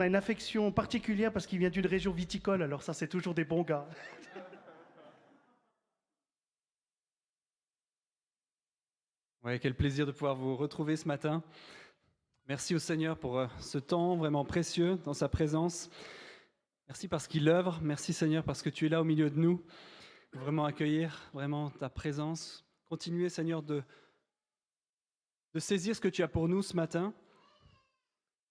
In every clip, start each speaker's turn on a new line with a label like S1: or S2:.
S1: On a une affection particulière parce qu'il vient d'une région viticole, alors ça, c'est toujours des bons gars.
S2: Ouais, quel plaisir de pouvoir vous retrouver ce matin. Merci au Seigneur pour ce temps vraiment précieux dans sa présence. Merci parce qu'il œuvre. Merci Seigneur parce que tu es là au milieu de nous. Vraiment accueillir vraiment ta présence. Continuer Seigneur de saisir ce que tu as pour nous ce matin.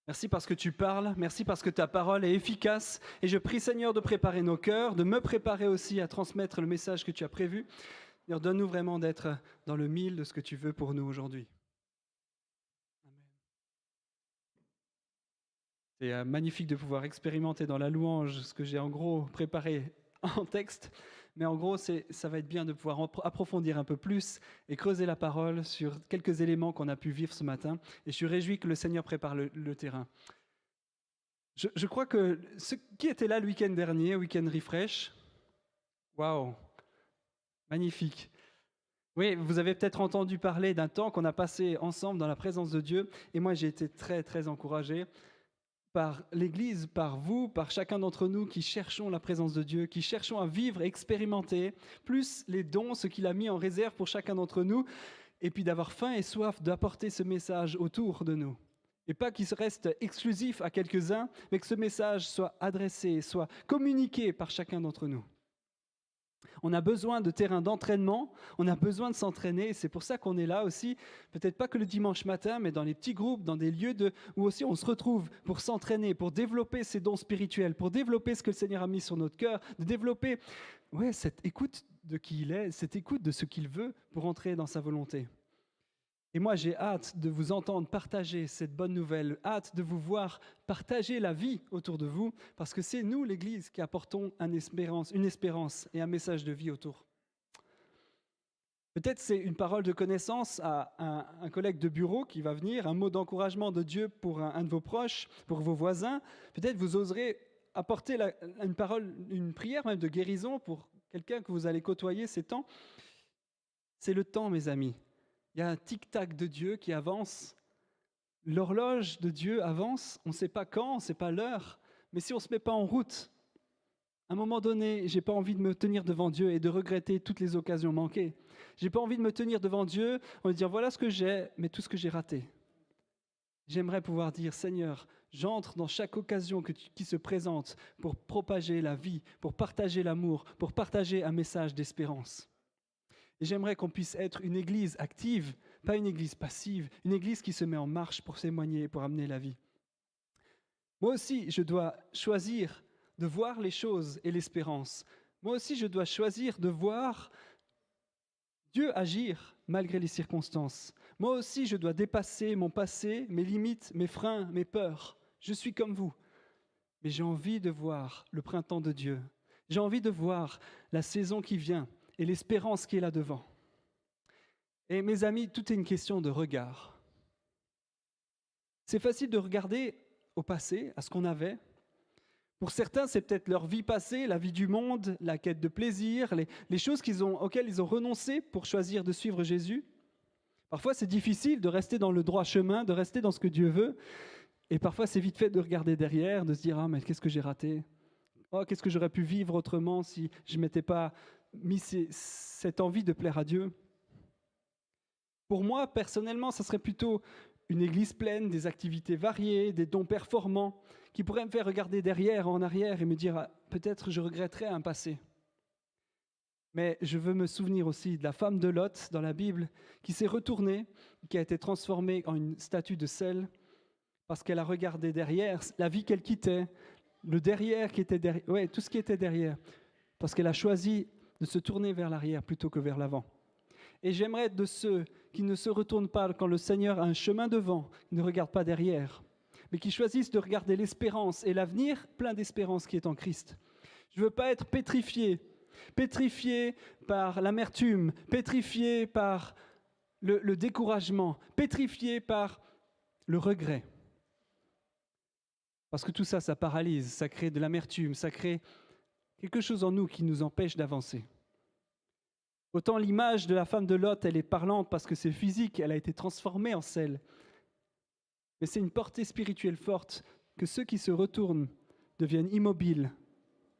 S2: Merci parce que tu parles. Merci parce que ta parole est efficace. Et je prie Seigneur de préparer nos cœurs, de me préparer aussi à transmettre le message que tu as prévu. Seigneur, donne-nous vraiment d'être dans le mille de ce que tu veux pour nous aujourd'hui. Amen. C'est magnifique de pouvoir expérimenter dans la louange ce que j'ai en gros préparé en texte, mais en gros, ça va être bien de pouvoir approfondir un peu plus et creuser la parole sur quelques éléments qu'on a pu vivre ce matin. Et je suis réjoui que le Seigneur prépare le terrain. Je crois que ceux qui étaient là le week-end dernier, week-end refresh, waouh, magnifique. Oui, vous avez peut-être entendu parler d'un temps qu'on a passé ensemble dans la présence de Dieu, et moi j'ai été très très encouragé par l'Église, par vous, par chacun d'entre nous qui cherchons la présence de Dieu, qui cherchons à vivre, expérimenter, plus les dons, ce qu'il a mis en réserve pour chacun d'entre nous, et puis d'avoir faim et soif d'apporter ce message autour de nous. Et pas qu'il reste exclusif à quelques-uns, mais que ce message soit adressé, soit communiqué par chacun d'entre nous. On a besoin de terrain d'entraînement, on a besoin de s'entraîner, c'est pour ça qu'on est là aussi, peut-être pas que le dimanche matin, mais dans les petits groupes, dans des lieux où aussi on se retrouve pour s'entraîner, pour développer ces dons spirituels, pour développer ce que le Seigneur a mis sur notre cœur, de développer cette écoute de qui il est, cette écoute de ce qu'il veut pour entrer dans sa volonté. Et moi, j'ai hâte de vous entendre partager cette bonne nouvelle, hâte de vous voir partager la vie autour de vous, parce que c'est nous, l'Église, qui apportons une espérance et un message de vie autour. Peut-être c'est une parole de connaissance à un collègue de bureau qui va venir, un mot d'encouragement de Dieu pour un de vos proches, pour vos voisins. Peut-être vous oserez apporter une parole, une prière même de guérison pour quelqu'un que vous allez côtoyer ces temps. C'est le temps, mes amis. Il y a un tic-tac de Dieu qui avance. L'horloge de Dieu avance. On ne sait pas quand, on ne sait pas l'heure. Mais si on ne se met pas en route, à un moment donné, je n'ai pas envie de me tenir devant Dieu et de regretter toutes les occasions manquées. Je n'ai pas envie de me tenir devant Dieu en me dire voilà ce que j'ai, mais tout ce que j'ai raté. J'aimerais pouvoir dire Seigneur, j'entre dans chaque occasion qui se présente pour propager la vie, pour partager l'amour, pour partager un message d'espérance. Et j'aimerais qu'on puisse être une église active, pas une église passive, une église qui se met en marche pour témoigner, pour amener la vie. Moi aussi, je dois choisir de voir les choses et l'espérance. Moi aussi, je dois choisir de voir Dieu agir malgré les circonstances. Moi aussi, je dois dépasser mon passé, mes limites, mes freins, mes peurs. Je suis comme vous, mais j'ai envie de voir le printemps de Dieu. J'ai envie de voir la saison qui vient et l'espérance qui est là devant. Et mes amis, tout est une question de regard. C'est facile de regarder au passé, à ce qu'on avait. Pour certains, c'est peut-être leur vie passée, la vie du monde, la quête de plaisir, les choses auxquelles ils ont renoncé pour choisir de suivre Jésus. Parfois, c'est difficile de rester dans le droit chemin, de rester dans ce que Dieu veut. Et parfois, c'est vite fait de regarder derrière, de se dire « Ah, mais qu'est-ce que j'ai raté ? Oh, qu'est-ce que j'aurais pu vivre autrement si je ne m'étais pas mis cette envie de plaire à Dieu ?» Pour moi, personnellement, ça serait plutôt une église pleine, des activités variées, des dons performants, qui pourraient me faire regarder derrière, en arrière, et me dire ah, peut-être je regretterais un passé. Mais je veux me souvenir aussi de la femme de Lot dans la Bible, qui s'est retournée, qui a été transformée en une statue de sel, parce qu'elle a regardé derrière la vie qu'elle quittait, le derrière qui était derrière, tout ce qui était derrière, parce qu'elle a choisi de se tourner vers l'arrière plutôt que vers l'avant. Et j'aimerais être de ceux qui ne se retournent pas quand le Seigneur a un chemin devant, qui ne regardent pas derrière, mais qui choisissent de regarder l'espérance et l'avenir plein d'espérance qui est en Christ. Je ne veux pas être pétrifié par l'amertume, pétrifié par le découragement, pétrifié par le regret. Parce que tout ça, ça paralyse, ça crée de l'amertume, ça crée quelque chose en nous qui nous empêche d'avancer. Autant l'image de la femme de Lot, elle est parlante parce que c'est physique, elle a été transformée en sel. Mais c'est une portée spirituelle forte que ceux qui se retournent deviennent immobiles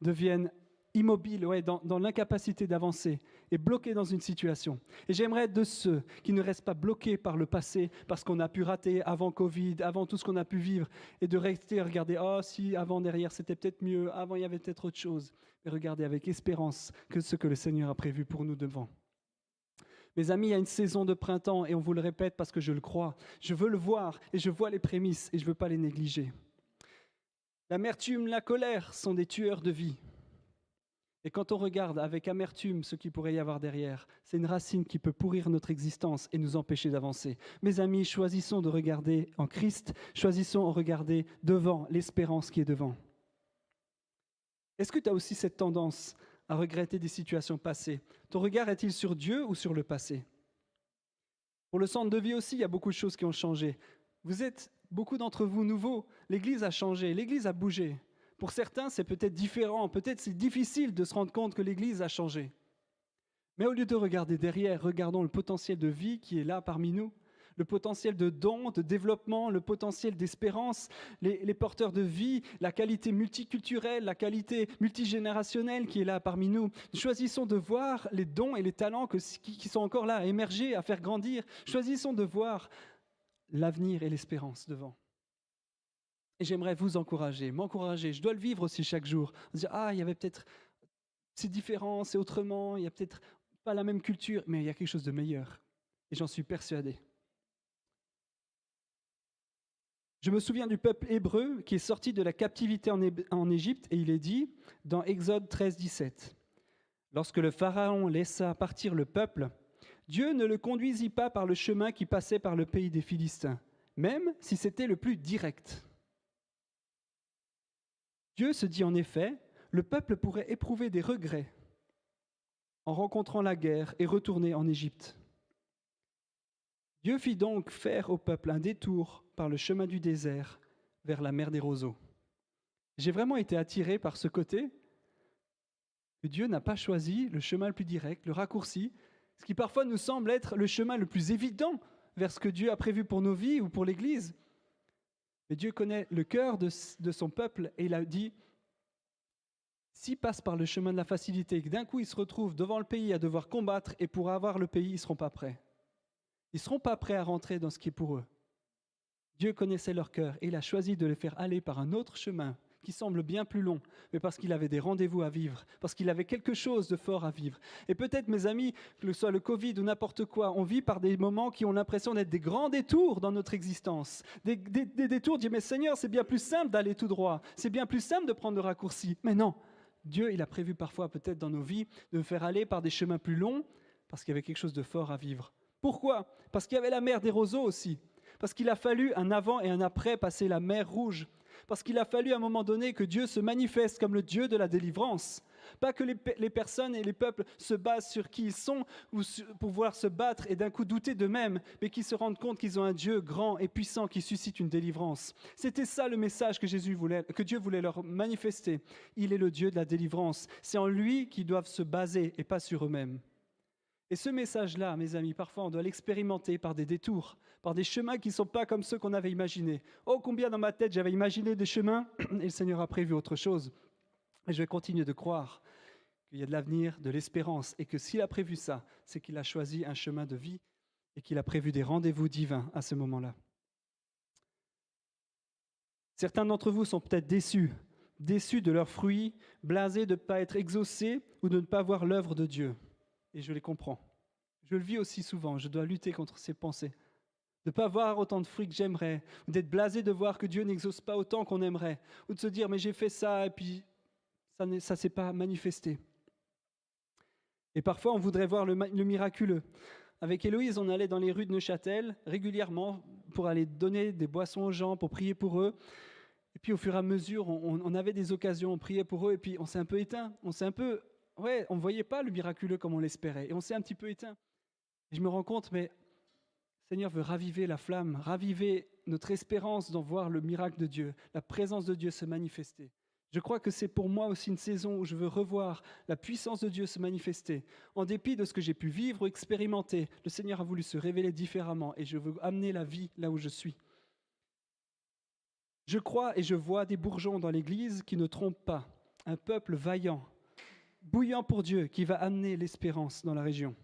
S2: dans l'incapacité d'avancer et bloqués dans une situation. Et j'aimerais être de ceux qui ne restent pas bloqués par le passé parce qu'on a pu rater avant Covid, avant tout ce qu'on a pu vivre, et de rester à regarder, si, avant, derrière, c'était peut-être mieux, avant, il y avait peut-être autre chose. Et regarder avec espérance que ce que le Seigneur a prévu pour nous devant. Mes amis, il y a une saison de printemps, et on vous le répète parce que je le crois. Je veux le voir, et je vois les prémices, et je ne veux pas les négliger. L'amertume, la colère sont des tueurs de vie. Et quand on regarde avec amertume ce qu'il pourrait y avoir derrière, c'est une racine qui peut pourrir notre existence et nous empêcher d'avancer. Mes amis, choisissons de regarder en Christ, choisissons de regarder devant l'espérance qui est devant. Est-ce que tu as aussi cette tendance à regretter des situations passées? Ton regard est-il sur Dieu ou sur le passé? Pour le centre de vie aussi, il y a beaucoup de choses qui ont changé. Vous êtes, beaucoup d'entre vous, nouveaux. L'Église a changé, l'Église a bougé. Pour certains, c'est peut-être différent, peut-être c'est difficile de se rendre compte que l'Église a changé. Mais au lieu de regarder derrière, regardons le potentiel de vie qui est là parmi nous, le potentiel de dons, de développement, le potentiel d'espérance, les porteurs de vie, la qualité multiculturelle, la qualité multigénérationnelle qui est là parmi nous. Choisissons de voir les dons et les talents qui sont encore là, à émerger, à faire grandir. Choisissons de voir l'avenir et l'espérance devant. Et j'aimerais vous encourager, m'encourager. Je dois le vivre aussi chaque jour. Dire, il y avait peut-être, c'est différent, c'est autrement, il n'y a peut-être pas la même culture, mais il y a quelque chose de meilleur. Et j'en suis persuadé. Je me souviens du peuple hébreu qui est sorti de la captivité en Égypte, et il est dit dans Exode 13, 17. Lorsque le Pharaon laissa partir le peuple, Dieu ne le conduisit pas par le chemin qui passait par le pays des Philistins, même si c'était le plus direct. Dieu se dit en effet, le peuple pourrait éprouver des regrets en rencontrant la guerre et retourner en Égypte. Dieu fit donc faire au peuple un détour par le chemin du désert vers la mer des roseaux. J'ai vraiment été attiré par ce côté que Dieu n'a pas choisi le chemin le plus direct, le raccourci, ce qui parfois nous semble être le chemin le plus évident vers ce que Dieu a prévu pour nos vies ou pour l'Église. Mais Dieu connaît le cœur de son peuple et il a dit, s'ils passent par le chemin de la facilité et que d'un coup ils se retrouvent devant le pays à devoir combattre et pour avoir le pays, ils ne seront pas prêts. Ils ne seront pas prêts à rentrer dans ce qui est pour eux. Dieu connaissait leur cœur et il a choisi de les faire aller par un autre chemin qui semble bien plus long, mais parce qu'il avait des rendez-vous à vivre, parce qu'il avait quelque chose de fort à vivre. Et peut-être, mes amis, que ce soit le Covid ou n'importe quoi, on vit par des moments qui ont l'impression d'être des grands détours dans notre existence. Des détours, dire, mais Seigneur, c'est bien plus simple d'aller tout droit, c'est bien plus simple de prendre le raccourci. Mais non, Dieu, il a prévu parfois, peut-être dans nos vies, de nous faire aller par des chemins plus longs, parce qu'il y avait quelque chose de fort à vivre. Pourquoi? Parce qu'il y avait la mer des roseaux aussi. Parce qu'il a fallu un avant et un après passer la mer Rouge. Parce qu'il a fallu à un moment donné que Dieu se manifeste comme le Dieu de la délivrance. Pas que les personnes et les peuples se basent sur qui ils sont ou pour pouvoir se battre et d'un coup douter d'eux-mêmes, mais qu'ils se rendent compte qu'ils ont un Dieu grand et puissant qui suscite une délivrance. C'était ça le message que Dieu voulait leur manifester. Il est le Dieu de la délivrance. C'est en lui qu'ils doivent se baser et pas sur eux-mêmes. Et ce message-là, mes amis, parfois on doit l'expérimenter par des détours, par des chemins qui ne sont pas comme ceux qu'on avait imaginés. Oh, combien dans ma tête j'avais imaginé des chemins et le Seigneur a prévu autre chose. Et je vais continuer de croire qu'il y a de l'avenir, de l'espérance et que s'il a prévu ça, c'est qu'il a choisi un chemin de vie et qu'il a prévu des rendez-vous divins à ce moment-là. Certains d'entre vous sont peut-être déçus de leurs fruits, blasés de ne pas être exaucés ou de ne pas voir l'œuvre de Dieu. Et je les comprends. Je le vis aussi souvent, je dois lutter contre ces pensées. De ne pas voir autant de fruits que j'aimerais, ou d'être blasé de voir que Dieu n'exauce pas autant qu'on aimerait, ou de se dire, mais j'ai fait ça, et puis ça ne s'est pas manifesté. Et parfois, on voudrait voir le miraculeux. Avec Héloïse, on allait dans les rues de Neuchâtel régulièrement pour aller donner des boissons aux gens, pour prier pour eux. Et puis au fur et à mesure, on avait des occasions, on priait pour eux, et puis on s'est un peu éteint, on ne voyait pas le miraculeux comme on l'espérait, et on s'est un petit peu éteint. Et je me rends compte, mais le Seigneur veut raviver la flamme, raviver notre espérance d'en voir le miracle de Dieu, la présence de Dieu se manifester. Je crois que c'est pour moi aussi une saison où je veux revoir la puissance de Dieu se manifester. En dépit de ce que j'ai pu vivre ou expérimenter, le Seigneur a voulu se révéler différemment, et je veux amener la vie là où je suis. Je crois et je vois des bourgeons dans l'Église qui ne trompent pas, un peuple vaillant, bouillant pour Dieu, qui va amener l'espérance dans la région.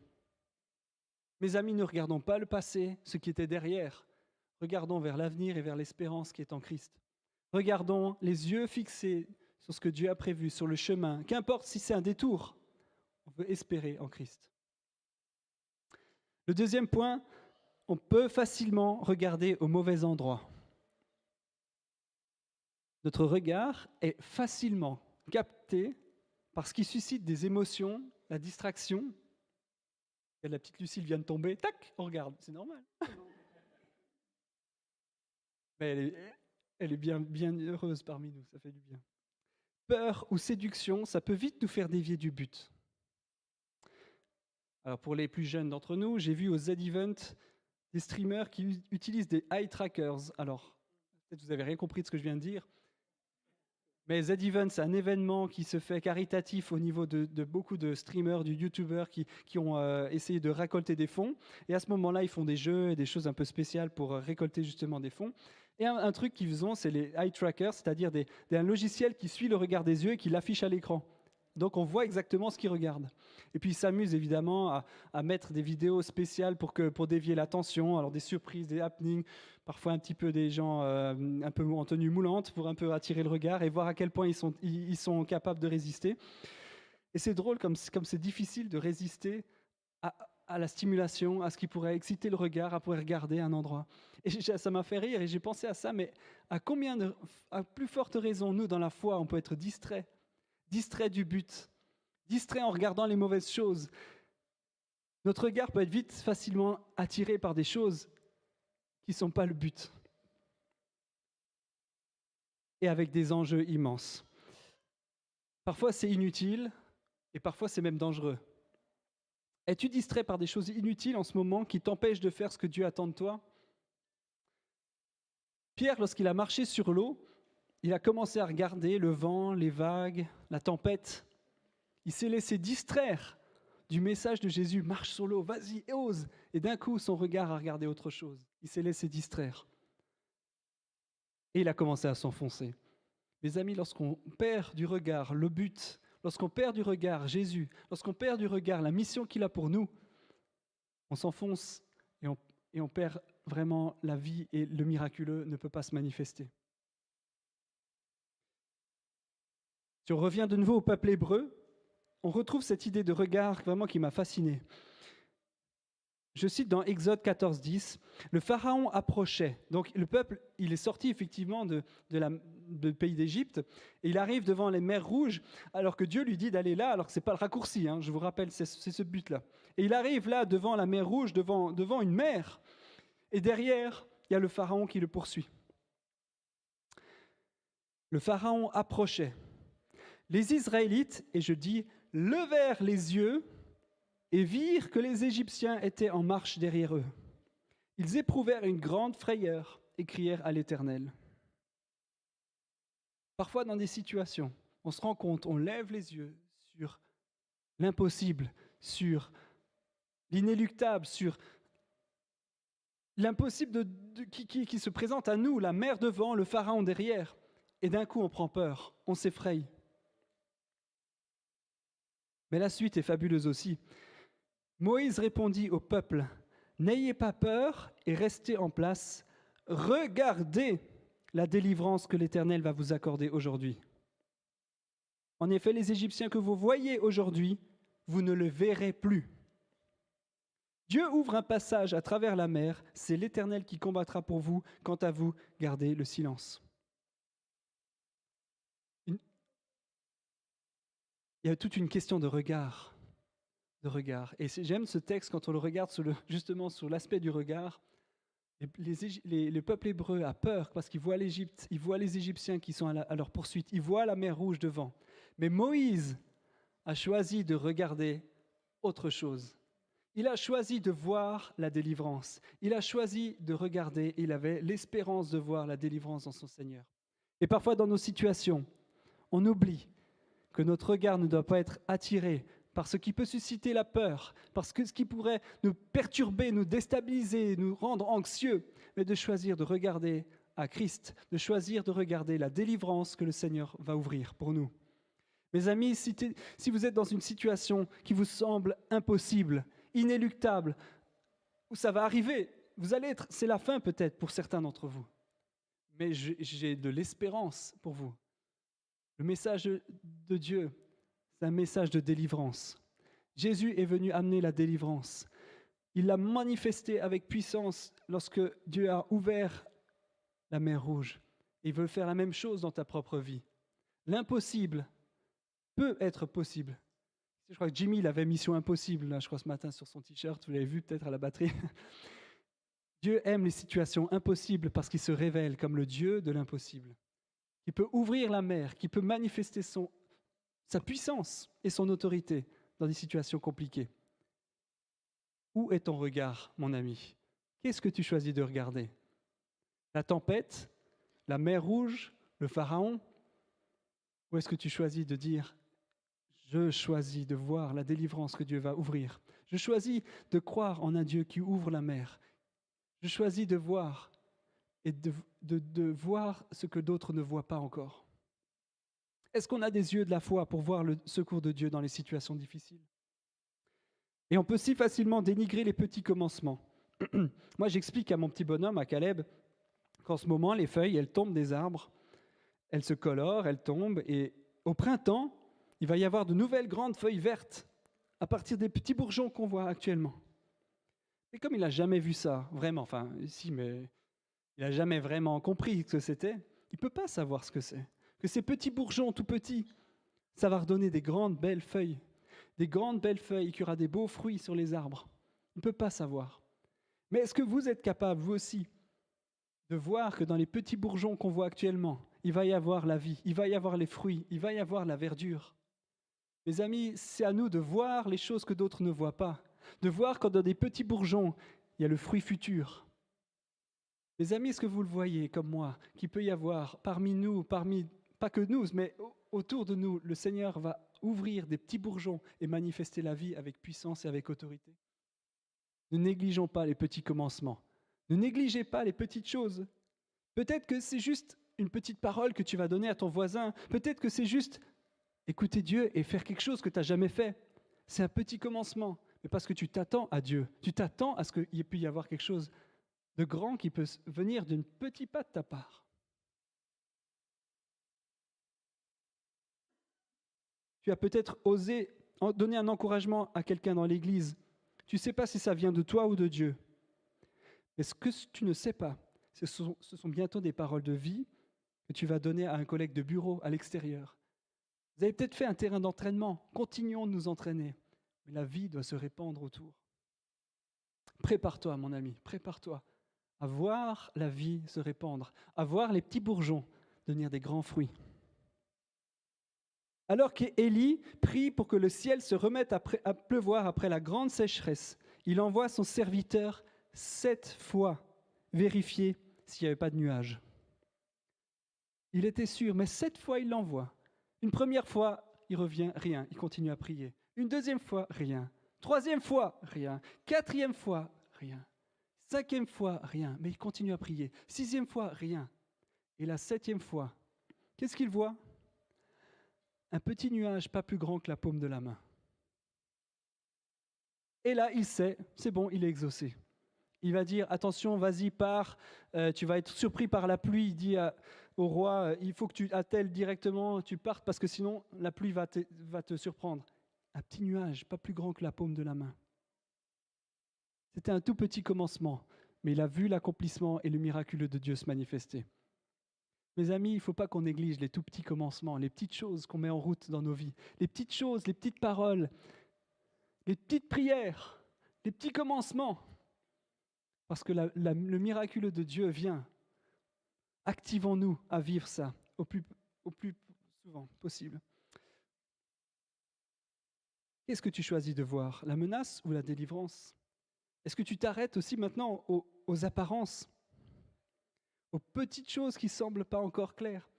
S2: Mes amis, ne regardons pas le passé, ce qui était derrière. Regardons vers l'avenir et vers l'espérance qui est en Christ. Regardons les yeux fixés sur ce que Dieu a prévu, sur le chemin. Qu'importe si c'est un détour, on veut espérer en Christ. Le deuxième point, on peut facilement regarder au mauvais endroit. Notre regard est facilement capté par ce qui suscite des émotions, la distraction. Et la petite Lucille vient de tomber, tac, on regarde, c'est normal. Mais elle est bien heureuse parmi nous, ça fait du bien. Peur ou séduction, ça peut vite nous faire dévier du but. Alors pour les plus jeunes d'entre nous, j'ai vu au Z-Event des streamers qui utilisent des eye trackers. Alors, peut-être vous n'avez rien compris de ce que je viens de dire. Mais Z-Event, c'est un événement qui se fait caritatif au niveau de beaucoup de streamers, de youtubeurs qui ont essayé de récolter des fonds. Et à ce moment-là, ils font des jeux et des choses un peu spéciales pour récolter justement des fonds. Et un truc qu'ils font, c'est les eye trackers, c'est-à-dire un logiciel qui suit le regard des yeux et qui l'affiche à l'écran. Donc on voit exactement ce qu'ils regardent. Et puis ils s'amusent évidemment à mettre des vidéos spéciales pour dévier l'attention, alors des surprises, des happenings, parfois un petit peu des gens un peu en tenue moulante pour un peu attirer le regard et voir à quel point ils sont capables de résister. Et c'est drôle comme c'est difficile de résister à la stimulation, à ce qui pourrait exciter le regard, à pouvoir regarder un endroit. Et ça m'a fait rire et j'ai pensé à ça, mais à plus forte raison, nous dans la foi, on peut être distrait du but, distrait en regardant les mauvaises choses. Notre regard peut être vite facilement attiré par des choses qui ne sont pas le but. Et avec des enjeux immenses. Parfois c'est inutile et parfois c'est même dangereux. Es-tu distrait par des choses inutiles en ce moment qui t'empêchent de faire ce que Dieu attend de toi? Pierre, lorsqu'il a marché sur l'eau, il a commencé à regarder le vent, les vagues, la tempête. Il s'est laissé distraire du message de Jésus. Marche sur l'eau, vas-y, ose. Et d'un coup, son regard a regardé autre chose. Il s'est laissé distraire. Et il a commencé à s'enfoncer. Mes amis, lorsqu'on perd du regard le but, lorsqu'on perd du regard Jésus, lorsqu'on perd du regard la mission qu'il a pour nous, on s'enfonce et on perd vraiment la vie et le miraculeux ne peut pas se manifester. Si on revient de nouveau au peuple hébreu, on retrouve cette idée de regard vraiment qui m'a fasciné. Je cite dans Exode 14, 10, « Le Pharaon approchait ». Donc le peuple, il est sorti effectivement du pays d'Égypte, et il arrive devant les mers rouges, alors que Dieu lui dit d'aller là, alors que ce n'est pas le raccourci, je vous rappelle, c'est ce but-là. Et il arrive là, devant la mer rouge, devant une mer, et derrière, il y a le Pharaon qui le poursuit. Le Pharaon approchait. Les Israélites, et je dis, levèrent les yeux et virent que les Égyptiens étaient en marche derrière eux. Ils éprouvèrent une grande frayeur et crièrent à l'Éternel. Parfois, dans des situations, on se rend compte, on lève les yeux sur l'impossible, sur l'inéluctable, sur l'impossible qui se présente à nous, la mer devant, le Pharaon derrière. Et d'un coup, on prend peur, on s'effraie. Mais la suite est fabuleuse aussi. Moïse répondit au peuple, « N'ayez pas peur et restez en place. Regardez la délivrance que l'Éternel va vous accorder aujourd'hui. En effet, les Égyptiens que vous voyez aujourd'hui, vous ne le verrez plus. Dieu ouvre un passage à travers la mer. C'est l'Éternel qui combattra pour vous. Quant à vous, gardez le silence. » Il y a toute une question de regard. Et j'aime ce texte quand on le regarde justement sur l'aspect du regard. Le peuple hébreu a peur parce qu'il voit l'Égypte, il voit les Égyptiens qui sont à leur poursuite, il voit la mer rouge devant. Mais Moïse a choisi de regarder autre chose. Il a choisi de voir la délivrance. Il a choisi de regarder, il avait l'espérance de voir la délivrance dans son Seigneur. Et parfois dans nos situations, on oublie que notre regard ne doit pas être attiré par ce qui peut susciter la peur, parce que ce qui pourrait nous perturber, nous déstabiliser, nous rendre anxieux, mais de choisir de regarder à Christ, de choisir de regarder la délivrance que le Seigneur va ouvrir pour nous. Mes amis, si vous êtes dans une situation qui vous semble impossible, inéluctable, où ça va arriver, c'est la fin peut-être pour certains d'entre vous, mais j'ai de l'espérance pour vous. Le message de Dieu, c'est un message de délivrance. Jésus est venu amener la délivrance. Il l'a manifesté avec puissance lorsque Dieu a ouvert la mer Rouge. Il veut faire la même chose dans ta propre vie. L'impossible peut être possible. Je crois que Jimmy il avait Mission Impossible, là, je crois ce matin sur son t-shirt, vous l'avez vu peut-être à la batterie. Dieu aime les situations impossibles parce qu'il se révèle comme le Dieu de l'impossible. Il peut ouvrir la mer, qui peut manifester sa puissance et son autorité dans des situations compliquées. Où est ton regard, mon ami? Qu'est-ce que tu choisis de regarder? La tempête, la mer Rouge, le Pharaon? Ou est-ce que tu choisis de dire « Je choisis de voir la délivrance que Dieu va ouvrir. Je choisis de croire en un Dieu qui ouvre la mer. Je choisis de voir et de voir ce que d'autres ne voient pas encore. » Est-ce qu'on a des yeux de la foi pour voir le secours de Dieu dans les situations difficiles? Et on peut si facilement dénigrer les petits commencements. Moi, j'explique à mon petit bonhomme, à Caleb, qu'en ce moment, les feuilles, elles tombent des arbres, elles se colorent, elles tombent, et au printemps, il va y avoir de nouvelles grandes feuilles vertes à partir des petits bourgeons qu'on voit actuellement. Et comme il n'a jamais vu ça, vraiment, enfin, si, mais il n'a jamais vraiment compris ce que c'était, il ne peut pas savoir ce que c'est. Que ces petits bourgeons tout petits, ça va redonner des grandes belles feuilles qui aura des beaux fruits sur les arbres. Il ne peut pas savoir. Mais est-ce que vous êtes capable, vous aussi, de voir que dans les petits bourgeons qu'on voit actuellement, il va y avoir la vie, il va y avoir les fruits, il va y avoir la verdure? Mes amis, c'est à nous de voir les choses que d'autres ne voient pas, de voir quand dans des petits bourgeons, il y a le fruit futur. Mes amis, est-ce que vous le voyez comme moi, qu'il peut y avoir parmi nous, pas que nous, mais autour de nous, le Seigneur va ouvrir des petits bourgeons et manifester la vie avec puissance et avec autorité? Ne négligeons pas les petits commencements. Ne négligez pas les petites choses. Peut-être que c'est juste une petite parole que tu vas donner à ton voisin. Peut-être que c'est juste écouter Dieu et faire quelque chose que tu n'as jamais fait. C'est un petit commencement, mais parce que tu t'attends à Dieu. Tu t'attends à ce qu'il puisse y avoir quelque chose de grand qui peut venir d'un petit pas de ta part. Tu as peut-être osé donner un encouragement à quelqu'un dans l'église. Tu ne sais pas si ça vient de toi ou de Dieu. Mais ce que tu ne sais pas, ce sont bientôt des paroles de vie que tu vas donner à un collègue de bureau à l'extérieur. Vous avez peut-être fait un terrain d'entraînement. Continuons de nous entraîner. Mais la vie doit se répandre autour. Prépare-toi, mon ami, prépare-toi à voir la vie se répandre, à voir les petits bourgeons devenir des grands fruits. Alors qu'Élie prie pour que le ciel se remette à pleuvoir après la grande sécheresse, il envoie son serviteur 7 fois vérifier s'il n'y avait pas de nuages. Il était sûr, mais 7 fois il l'envoie. Une première fois, il revient, rien, il continue à prier. Une deuxième fois, rien. Troisième fois, rien. Quatrième fois, rien. Cinquième fois, rien, mais il continue à prier. Sixième fois, rien. Et la 7e fois, qu'est-ce qu'il voit? Un petit nuage pas plus grand que la paume de la main. Et là, il sait, c'est bon, il est exaucé. Il va dire, attention, vas-y, pars, tu vas être surpris par la pluie. Il dit au roi, il faut que tu attelles directement, tu partes, parce que sinon, la pluie va te surprendre. Un petit nuage, pas plus grand que la paume de la main. C'était un tout petit commencement, mais il a vu l'accomplissement et le miraculeux de Dieu se manifester. Mes amis, il ne faut pas qu'on néglige les tout petits commencements, les petites choses qu'on met en route dans nos vies, les petites choses, les petites paroles, les petites prières, les petits commencements. Parce que le miraculeux de Dieu vient. Activons-nous à vivre ça au plus souvent possible. Qu'est-ce que tu choisis de voir? La menace ou la délivrance? Est-ce que tu t'arrêtes aussi maintenant aux apparences, aux petites choses qui ne semblent pas encore claires?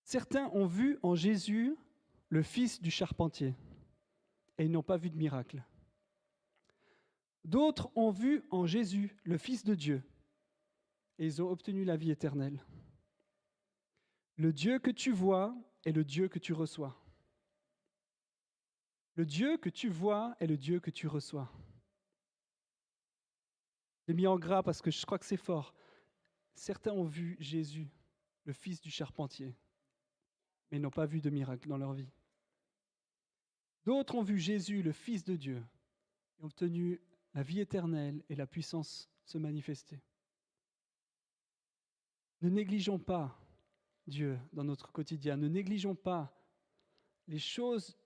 S2: Certains ont vu en Jésus le fils du charpentier et ils n'ont pas vu de miracle. D'autres ont vu en Jésus le Fils de Dieu et ils ont obtenu la vie éternelle. Le Dieu que tu vois est le Dieu que tu reçois. Le Dieu que tu vois est le Dieu que tu reçois. J'ai mis en gras parce que je crois que c'est fort. Certains ont vu Jésus, le fils du charpentier, mais n'ont pas vu de miracle dans leur vie. D'autres ont vu Jésus, le Fils de Dieu, et ont obtenu la vie éternelle et la puissance se manifester. Ne négligeons pas Dieu dans notre quotidien. Ne négligeons pas les choses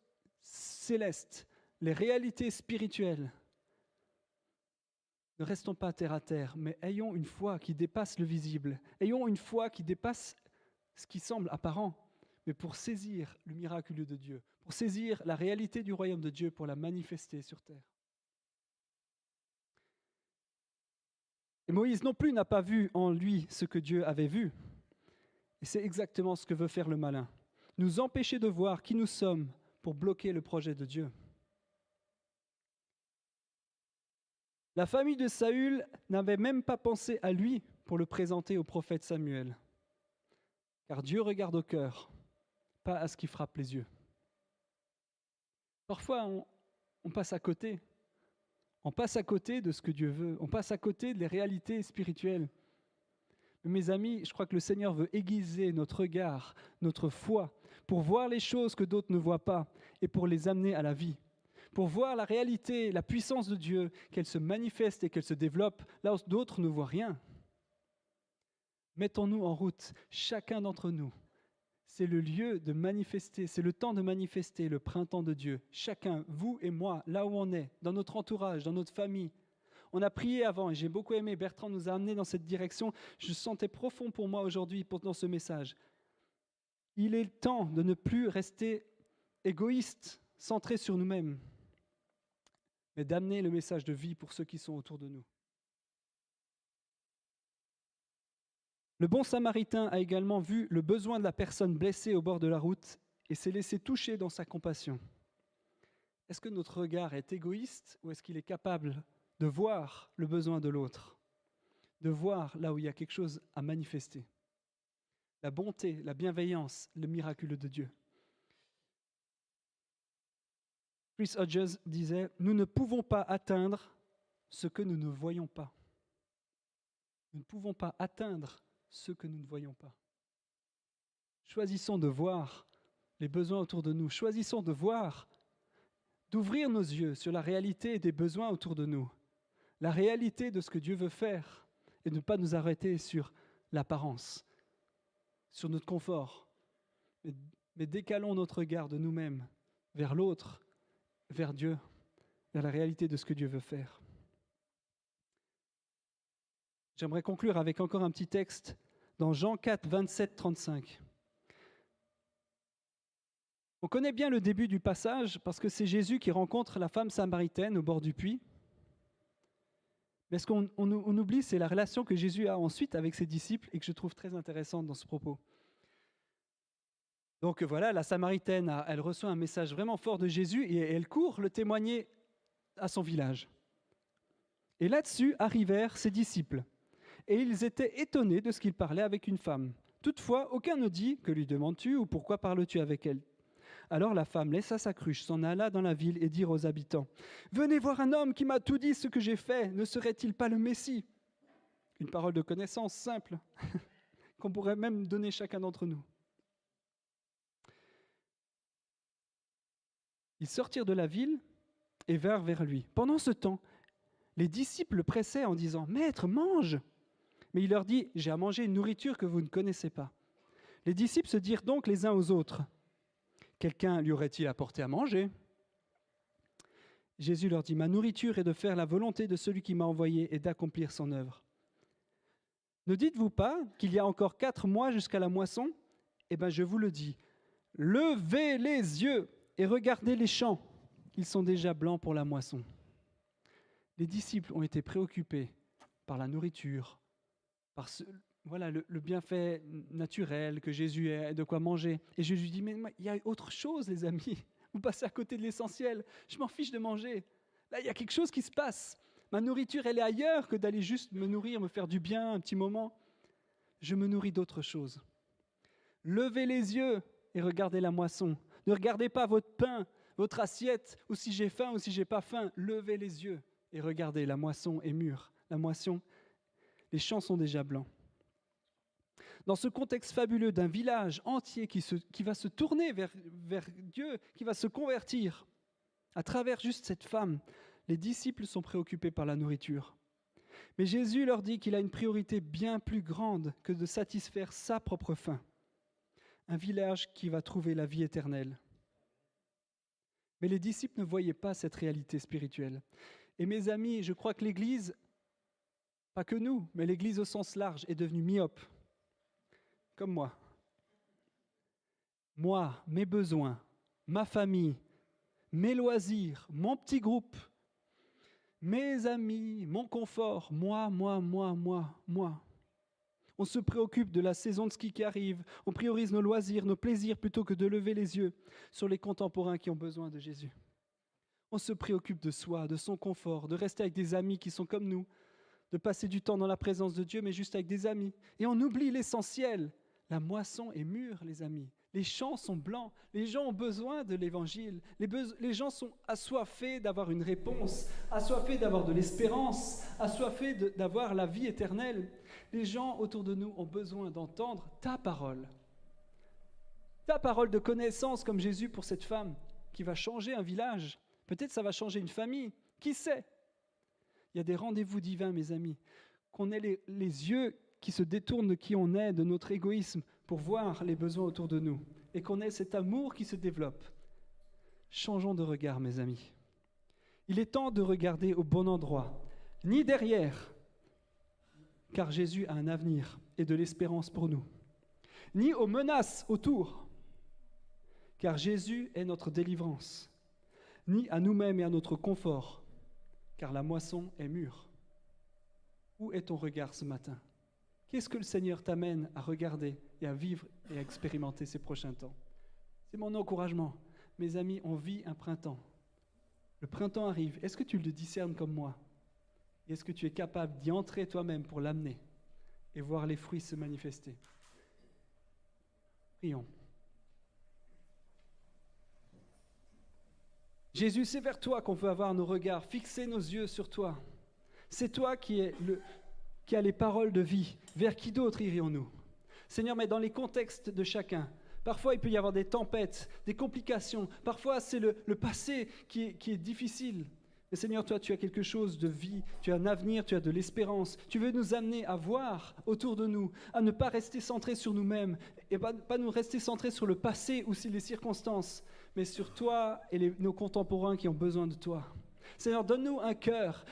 S2: célestes, les réalités spirituelles. Ne restons pas terre à terre, mais ayons une foi qui dépasse le visible. Ayons une foi qui dépasse ce qui semble apparent, mais pour saisir le miraculeux de Dieu, pour saisir la réalité du royaume de Dieu, pour la manifester sur terre. Et Moïse non plus n'a pas vu en lui ce que Dieu avait vu. Et c'est exactement ce que veut faire le malin. Nous empêcher de voir qui nous sommes pour bloquer le projet de Dieu. La famille de Saül n'avait même pas pensé à lui pour le présenter au prophète Samuel. Car Dieu regarde au cœur, pas à ce qui frappe les yeux. Parfois, on passe à côté. On passe à côté de ce que Dieu veut. On passe à côté des réalités spirituelles. Mais mes amis, je crois que le Seigneur veut aiguiser notre regard, notre foi, pour voir les choses que d'autres ne voient pas et pour les amener à la vie. Pour voir la réalité, la puissance de Dieu, qu'elle se manifeste et qu'elle se développe là où d'autres ne voient rien. Mettons-nous en route, chacun d'entre nous. C'est le lieu de manifester, c'est le temps de manifester le printemps de Dieu. Chacun, vous et moi, là où on est, dans notre entourage, dans notre famille. On a prié avant et j'ai beaucoup aimé, Bertrand nous a amenés dans cette direction. Je sentais profond pour moi aujourd'hui dans ce message. Il est temps de ne plus rester égoïste, centré sur nous-mêmes, mais d'amener le message de vie pour ceux qui sont autour de nous. Le bon samaritain a également vu le besoin de la personne blessée au bord de la route et s'est laissé toucher dans sa compassion. Est-ce que notre regard est égoïste ou est-ce qu'il est capable de voir le besoin de l'autre, de voir là où il y a quelque chose à manifester? La bonté, la bienveillance, le miracle de Dieu. Chris Hodges disait « Nous ne pouvons pas atteindre ce que nous ne voyons pas. » Nous ne pouvons pas atteindre ce que nous ne voyons pas. Choisissons de voir les besoins autour de nous. Choisissons de voir, d'ouvrir nos yeux sur la réalité des besoins autour de nous, la réalité de ce que Dieu veut faire et de ne pas nous arrêter sur l'apparence, sur notre confort. Mais décalons notre regard de nous-mêmes vers l'autre, vers Dieu, vers la réalité de ce que Dieu veut faire. J'aimerais conclure avec encore un petit texte dans Jean 4, 27, 35. On connaît bien le début du passage parce que c'est Jésus qui rencontre la femme samaritaine au bord du puits. Mais ce qu'on oublie, c'est la relation que Jésus a ensuite avec ses disciples et que je trouve très intéressante dans ce propos. Donc voilà, la Samaritaine, elle reçoit un message vraiment fort de Jésus et elle court le témoigner à son village. Et là-dessus arrivèrent ses disciples. Et ils étaient étonnés de ce qu'il parlait avec une femme. Toutefois, aucun ne dit « Que lui demandes-tu » ou « Pourquoi parles-tu avec elle ?» Alors la femme laissa sa cruche, s'en alla dans la ville et dit aux habitants « Venez voir un homme qui m'a tout dit ce que j'ai fait, ne serait-il pas le Messie ?» Une parole de connaissance simple qu'on pourrait même donner chacun d'entre nous. Ils sortirent de la ville et vinrent vers lui. Pendant ce temps, les disciples le pressaient en disant « Maître, mange !» Mais il leur dit « J'ai à manger une nourriture que vous ne connaissez pas. » Les disciples se dirent donc les uns aux autres « Quelqu'un lui aurait-il apporté à manger ?» Jésus leur dit « Ma nourriture est de faire la volonté de celui qui m'a envoyé et d'accomplir son œuvre. Ne dites-vous pas qu'il y a encore 4 mois jusqu'à la moisson ? Eh bien, je vous le dis, levez les yeux et regardez les champs. Ils sont déjà blancs pour la moisson. » Les disciples ont été préoccupés par la nourriture, par le bienfait naturel que Jésus ait, de quoi manger. Et Jésus dit, mais il y a autre chose, les amis. Vous passez à côté de l'essentiel. Je m'en fiche de manger. Là, il y a quelque chose qui se passe. Ma nourriture, elle est ailleurs que d'aller juste me nourrir, me faire du bien un petit moment. Je me nourris d'autre chose. Levez les yeux et regardez la moisson. Ne regardez pas votre pain, votre assiette, ou si j'ai faim ou si j'ai pas faim. Levez les yeux et regardez, la moisson est mûre. La moisson, les champs sont déjà blancs. Dans ce contexte fabuleux d'un village entier qui va se tourner vers Dieu, qui va se convertir, à travers juste cette femme, les disciples sont préoccupés par la nourriture. Mais Jésus leur dit qu'il a une priorité bien plus grande que de satisfaire sa propre faim. Un village qui va trouver la vie éternelle. Mais les disciples ne voyaient pas cette réalité spirituelle. Et mes amis, je crois que l'Église, pas que nous, mais l'Église au sens large, est devenue myope. Comme moi. Moi, mes besoins, ma famille, mes loisirs, mon petit groupe, mes amis, mon confort, moi. On se préoccupe de la saison de ski qui arrive, on priorise nos loisirs, nos plaisirs, plutôt que de lever les yeux sur les contemporains qui ont besoin de Jésus. On se préoccupe de soi, de son confort, de rester avec des amis qui sont comme nous, de passer du temps dans la présence de Dieu, mais juste avec des amis. Et on oublie l'essentiel. La moisson est mûre, les amis. Les champs sont blancs. Les gens ont besoin de l'Évangile. Les gens sont assoiffés d'avoir une réponse, assoiffés d'avoir de l'espérance, assoiffés d'avoir la vie éternelle. Les gens autour de nous ont besoin d'entendre ta parole. Ta parole de connaissance comme Jésus pour cette femme qui va changer un village. Peut-être ça va changer une famille. Qui sait? Il y a des rendez-vous divins, mes amis. Qu'on ait les yeux qui se détournent de qui on est, de notre égoïsme, pour voir les besoins autour de nous, et qu'on ait cet amour qui se développe. Changeons de regard, mes amis. Il est temps de regarder au bon endroit, ni derrière, car Jésus a un avenir et de l'espérance pour nous, ni aux menaces autour, car Jésus est notre délivrance, ni à nous-mêmes et à notre confort, car la moisson est mûre. Où est ton regard ce matin? Qu'est-ce que le Seigneur t'amène à regarder et à vivre et à expérimenter ces prochains temps? C'est mon encouragement. Mes amis, on vit un printemps. Le printemps arrive. Est-ce que tu le discernes comme moi? Et est-ce que tu es capable d'y entrer toi-même pour l'amener et voir les fruits se manifester? Prions. Jésus, c'est vers toi qu'on veut avoir nos regards, fixer nos yeux sur toi. C'est toi qui a les paroles de vie. Vers qui d'autre irions-nous? Seigneur, mais dans les contextes de chacun, parfois il peut y avoir des tempêtes, des complications, parfois c'est le passé qui est difficile. Mais Seigneur, toi, tu as quelque chose de vie, tu as un avenir, tu as de l'espérance. Tu veux nous amener à voir autour de nous, à ne pas rester centrés sur nous-mêmes, et pas nous rester centrés sur le passé ou sur les circonstances, mais sur toi et nos contemporains qui ont besoin de toi. Seigneur, donne-nous un cœur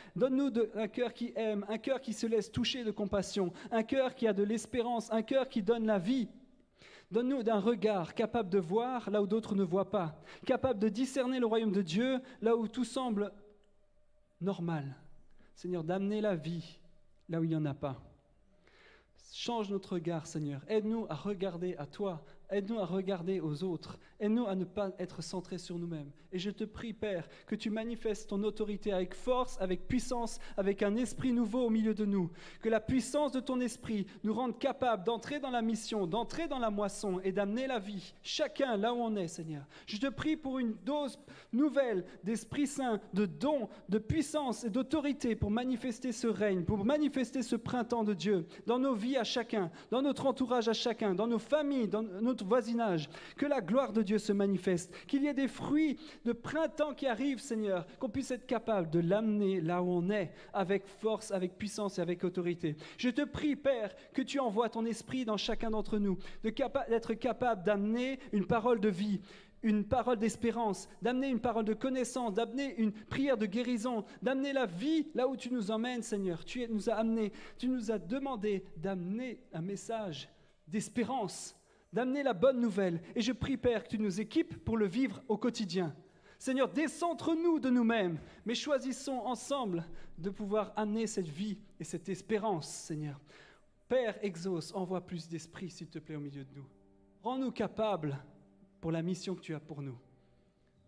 S2: qui aime, un cœur qui se laisse toucher de compassion, un cœur qui a de l'espérance, un cœur qui donne la vie. Donne-nous d'un regard capable de voir là où d'autres ne voient pas, capable de discerner le royaume de Dieu là où tout semble normal. Seigneur, d'amener la vie là où il n'y en a pas. Change notre regard, Seigneur. Aide-nous à regarder à toi. Aide-nous à regarder aux autres. Aide-nous à ne pas être centrés sur nous-mêmes. Et je te prie, Père, que tu manifestes ton autorité avec force, avec puissance, avec un esprit nouveau au milieu de nous. Que la puissance de ton esprit nous rende capables d'entrer dans la mission, d'entrer dans la moisson et d'amener la vie, chacun là où on est, Seigneur. Je te prie pour une dose nouvelle d'Esprit Saint, de dons, de puissance et d'autorité pour manifester ce règne, pour manifester ce printemps de Dieu dans nos vies à chacun, dans notre entourage à chacun, dans nos familles, dans notre voisinage. Que la gloire de Dieu se manifeste, qu'il y ait des fruits de printemps qui arrivent, Seigneur, qu'on puisse être capable de l'amener là où on est, avec force, avec puissance et avec autorité. Je te prie, Père, que tu envoies ton esprit dans chacun d'entre nous, d'être capable d'amener une parole de vie, une parole d'espérance, d'amener une parole de connaissance, d'amener une prière de guérison, d'amener la vie là où tu nous emmènes, Seigneur. Tu nous as demandé d'amener un message d'espérance, d'amener la bonne nouvelle. Et je prie, Père, que tu nous équipes pour le vivre au quotidien. Seigneur, décentre-nous de nous-mêmes, mais choisissons ensemble de pouvoir amener cette vie et cette espérance, Seigneur. Père, exauce, envoie plus d'esprit, s'il te plaît, au milieu de nous. Rends-nous capables pour la mission que tu as pour nous.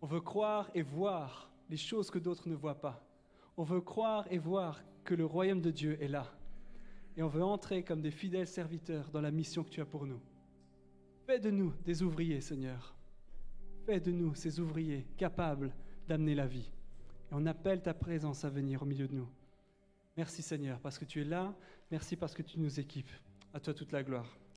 S2: On veut croire et voir les choses que d'autres ne voient pas. On veut croire et voir que le royaume de Dieu est là. Et on veut entrer comme des fidèles serviteurs dans la mission que tu as pour nous. Fais de nous des ouvriers, Seigneur. Fais de nous ces ouvriers capables d'amener la vie. Et on appelle ta présence à venir au milieu de nous. Merci Seigneur, parce que tu es là. Merci parce que tu nous équipes. À toi toute la gloire.